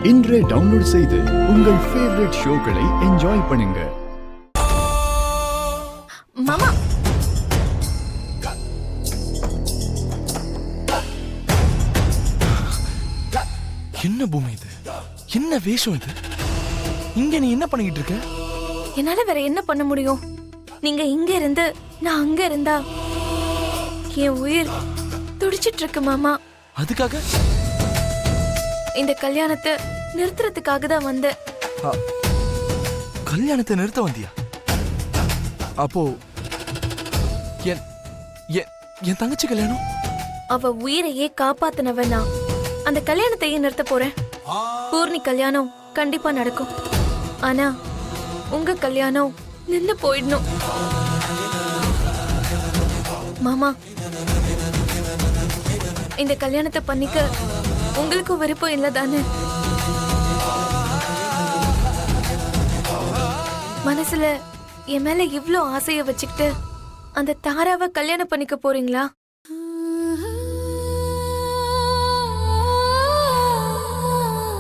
இன்றே டவுன்லோட் செய்து உங்கள் ஃபேவரட் ஷோக்களை என்ஜாய் பண்ணுங்க. மாமா, என்ன பூமி இது? என்ன வேஷம் இது? இங்க நீ என்ன பண்ணிக்கிட்டு இருக்க? என்னால வேற என்ன பண்ண முடியும்? நீங்க இங்க இருந்து நான் அங்க இருந்தா என் உயிர் துடிச்சிட்டு இருக்கு மாமா. அதுக்காக இந்த கல்யாணத்தை நிறுத்துறதுக்காக தான் வந்தேன். கல்யாணத்தை நிறுத்த வந்தியா? அப்போ என் என் தங்கச்சி கல்யாணம்? அவ உயிரையே காப்பாத்தினவன் நான். அந்த கல்யாணத்தையே நிறுத்த போறேன். பூர்ணி கல்யாணம் கண்டிப்பா நடக்கும். ஆனா உங்க கல்யாணம் நின்னு போயிடணும். மாமா, இந்த கல்யாணத்தை பண்ணிக்க உங்களுக்கு விருப்பம் இல்ல தானே? மனசுல என் மேல இவ்ளோ ஆசைய வச்சுக்கிட்டு அந்த தாராவை கல்யாணம் பண்ணிக்க போறீங்களா?